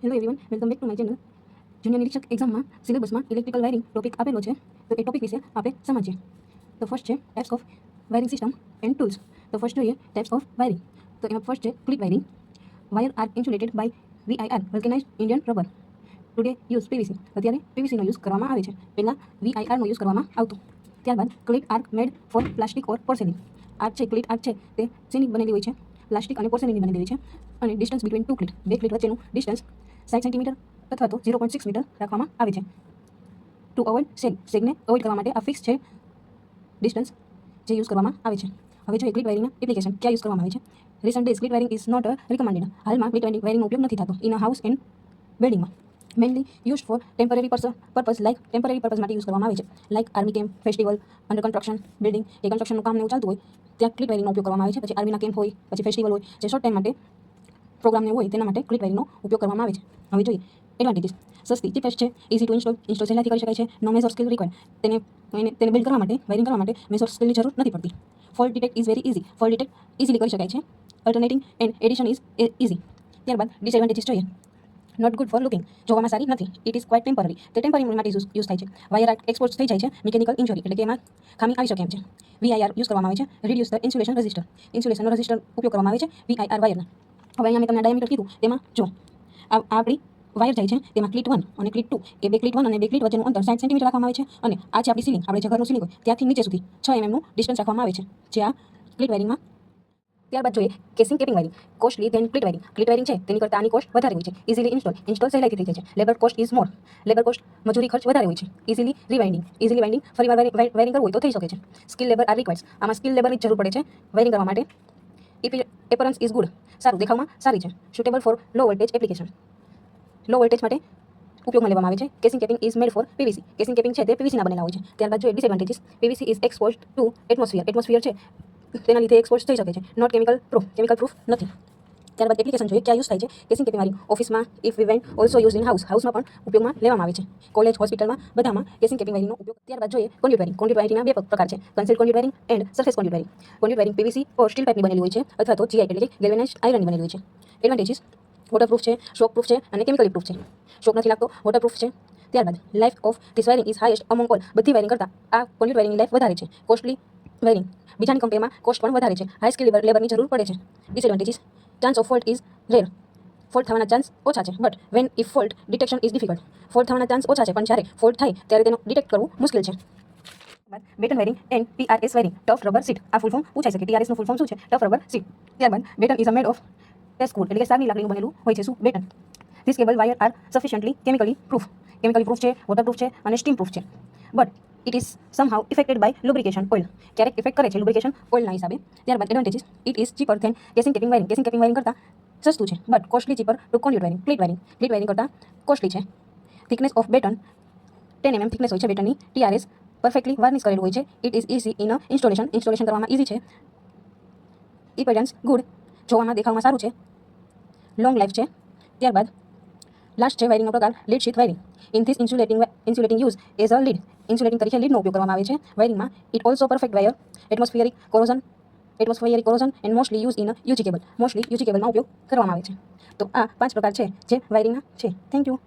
Hello everyone, welcome back to my channel. Junior નિરીક્ષક એક્ઝામમાં સિલેબસમાં electrical wiring topic આપેલો છે, તો એ ટોપિક વિશે આપણે સમજીએ. તો ફર્સ્ટ છે types of wiring system and tools. તો ફર્સ્ટ જોઈએ ટાઇપ્સ ઓફ વાયરિંગ. તો એમાં ફર્સ્ટ છે clip wiring. Wire are insulated by VIR vulcanised Indian rubber. Today use PVC. અત્યારે PVCનો યુઝ કરવામાં આવે છે, પહેલાં VIRનો યુઝ કરવામાં આવતો. ત્યારબાદ ક્લિપ આર્ક મેડ ફોર પ્લાસ્ટિક ઓર પોર્સેલિન. આર્ક છે, ક્લિપ આર્ક છે, તે શેની બનેલી હોય છે? પ્લાસ્ટિક અને પોર્સેલિનની બનેલી હોય છે. અને ડિસ્ટન્સ બિટવીન ટુ ક્લિપ, બે ક્લિપ વચ્ચેનું ડિસ્ટન્સ 60 સેન્ટીમીટર અથવા તો 0.6 મીટર રાખવામાં આવે છે. ટુ અવોઇડ સેગ, સેગને અવોઇડ કરવા માટે આ ફિક્સ છે ડિસ્ટન્સ જે યુઝ કરવામાં આવે છે. હવે જોઈએ ક્લિપ વાયરિંગના એપ્લિકેશન ક્યાં યુઝ કરવામાં આવે છે. Recent days clip wiring is not recommended. હાલમાં ક્લિપ વાયરિંગનો ઉપયોગ નથી થતો ઇન અ હાઉસ એન્ડ બિલ્ડિંગમાં. Mainly use for temporary purpose like temporary purpose માટે યુઝ કરવામાં આવે છે, like army camp, festival, under construction building, એ કન્સ્ટ્રક્શનનું કામ એવું ચાલતું હોય ત્યાં ક્લિપ વાયરિંગનો ઉપયોગ કરવામાં આવે છે. પછી આર્મીના કેમ્પ હોય, પછી ફેસ્ટિવલ હોય, જે શોર્ટ ટાઈમ માટે પ્રોગ્રામને હોય તેના માટે ક્લિપ વાયરિંગનો ઉપયોગ કરવામાં આવે છે. હવે જોઈએ એડવાન્ટેજીસ. સસ્તી, ચીપેસ્ટ છે, ઇઝી ટુ ઇન્સ્ટોલ સહેલાઈથી કરી શકાય છે, નો મેજર સ્કિલ રિક્વાયર્ડ. તેને બિલ્ડ કરવા માટે, વાયરિંગ કરવા માટે મેજર સ્કિલની જરૂર નથી પડતી. Fault detect is very easy. Fault detect easily કરી શકાય છે. Alternating and addition is easy. ત્યારબાદ ડિસએડવાન્ટેજીસ જોઈએ. Not good for looking. જોવામાં સારી નથી. It is quite temporary. તે ટેમ્પરરી માટે યુઝ થાય છે. વાયર એક્સપોઝ થઈ જાય છે, મિકેનિકલ ઇન્જરી એટલે કે એમાં ખામી આવી શકે એમ છે. VIR યુઝ કરવામાં આવે છે, રિડ્યુસ ધ ઇન્સ્યુલેશન રેઝિસ્ટર. ઇન્સ્યુલેશનનો રેઝિસ્ટર ઉપયોગ કરવામાં આવે છે VIR વાયરના. હવે અહીંયા મેં તમને ડાયામીટર કીધું, તેમાં જો આ આપણી વાયર જાય છે તેમાં ક્લિટ 1 અને ક્લિટ 2 એ બે ક્લિટ 1 અને બે ક્લિટ વચ્ચેનું અંતર 60 સેન્ટીમીટર રાખવામાં આવે છે. અને આ છે આપણી સીલિંગ, આપણે જે ઘરનું સીલિંગ હોય ત્યાંથી નીચે સુધી 6 mm નું ડિસ્ટન્સ રાખવામાં આવે છે, જે આ ક્લિટ વાયરિંગમાં. ત્યારબાદ જોઈએ કેસિંગ કેપિંગ વાયરિંગ. કોસ્ટલી દેન ક્લિટ વાયરિંગ. ક્લિટ વાયરિંગ છે તેની કરતાં આની કોસ્ટ વધારે હોય છે. ઇઝીલી ઇન્સ્ટોલ સહેલાઈથી થઈ જાય છે. Labour cost is more. Labour cost, મજૂરી ખર્ચ વધારે હોય છે. ઇઝીલી વાઇન્ડિંગ ફરીવાર વાયરિંગ કરવું હોય તો થઈ શકે છે. Skill labour are required. આમાં સ્કિલ લેબરની જરૂર પડે છે વાયરિંગ કરવા માટે. Appearance is good. સારું, દેખાવમાં સારી છે. Suitable for low voltage application. Low voltage માટે ઉપયોગમાં લેવામાં આવે છે. Casing capping is made for PVC. Casing capping છે તે PVCના બનેલા હોય છે. ત્યારબાદ જોઈએ disadvantages. PVC is exposed to atmosphere છે તેના લીધે એક્સપોઝ થઈ શકે છે. નોટ કેમિકલ પ્રૂફ નથી. ત્યારબાદ એપ્લિકેશન જોઈએ ક્યાં યુઝ થાય છે. કેસિંગ કેપિંગ વાયરિંગ ઓફિસમાં, if we went, also use in હાઉસમાં પણ ઉપયોગમાં લેવામાં આવે છે. કોલેજ, હોસ્પિટલમાં બધામાં કેસિંગ કેપિંગ વાયરિંગનો ઉપયોગ. ત્યારબાદ જોઈએ કોન્ડ્યુટ વાયરિંગ. કોન્ડ્યુટ વાયરિંગના બે પ્રકાર છે, concealed conduit wiring and surface conduit wiring. Conduit wiring PVC or steel પાઇપની બનેલી હોય છે અથવા તો GI એટલે કે ગેલ્વેનાઇઝ્ડ આયરનની બનેલી હોય છે. એડવાન્ટેજીસ. વોટરપ્રૂફ છે, શોકપ્રૂફ છે અને કેમિકલી પ્રૂફ છે. શોક નથી લાગતો, વોટરપ્રૂફ છે. ત્યારબાદ life of this wiring is highest among all. બધી વાયરિંગ કરતાં આ કોન્ડ્યુટ વાયરિંગની લાઈફ વધારે છે. Costly wiring. બીજાની કંપનીમાં કોસ્ટ પણ વધારે છે. હાઈ સ્કિલ લેબરની જરૂર પડે છે. Disadvantages. Chance of fault is rare. Fault થવાના ચાન્સ ઓછા છે, but when if fault detection is difficult. Fault થવાના ચાન્સ ઓછા છે, પણ જ્યારે ફોલ્ટ થાય ત્યારે તેનો ડિટેક્ટ કરવું મુશ્કેલ છે. Batten wiring and TRS wiring. Tough rubber sheet. આ ફૂલ ફોર્મ પૂછાઈ શકે. TRS નું ફૂલ ફોર્મ શું છે? Tough rubber sheet. ત્યારબાદ batten is made of teakwood એટલે કે સાગની લાકડીનું બનેલું હોય છે. શું? Batten. This cable wire are sufficiently chemically proof છે, વોટરપ્રૂફ છે અને સ્ટીમ પ્રૂફ છે. But it is somehow affected by lubrication oil. ક્યારેક ઇફેક્ટ કરે છે લુબ્રિકેશન ઓઇલના હિસાબે. ત્યારબાદ advantages. It is cheaper than casing capping wiring. Casing capping wiring કરતાં સસ્તું છે, but costly cheaper two કોન્ડ્યુટ wiring. Cleat wiring કરતાં કોસ્ટલી છે. Thickness of batten 10 mm thickness હોય છે બેટનની. TRS પરફેક્ટલી વાર્નિશ કરેલું હોય છે. It is easy in installation કરવામાં ઇઝી છે. Impedance good. જોવામાં દેખાવમાં સારું છે. લોંગ લાઈફ છે. ત્યારબાદ લાસ્ટ છે વાયરિંગનો પ્રકાર lead sheath wiring. In this insulating use as a lead. Insulating તરીકે લીડનો ઉપયોગ કરવામાં આવે છે વાયરિંગમાં. It also perfect wire atmospheric corrosion and mostly use in UG કેબલમાં ઉપયોગ કરવામાં આવે છે. તો આ 5 પ્રકાર છે જે વાયરિંગના છે. Thank you.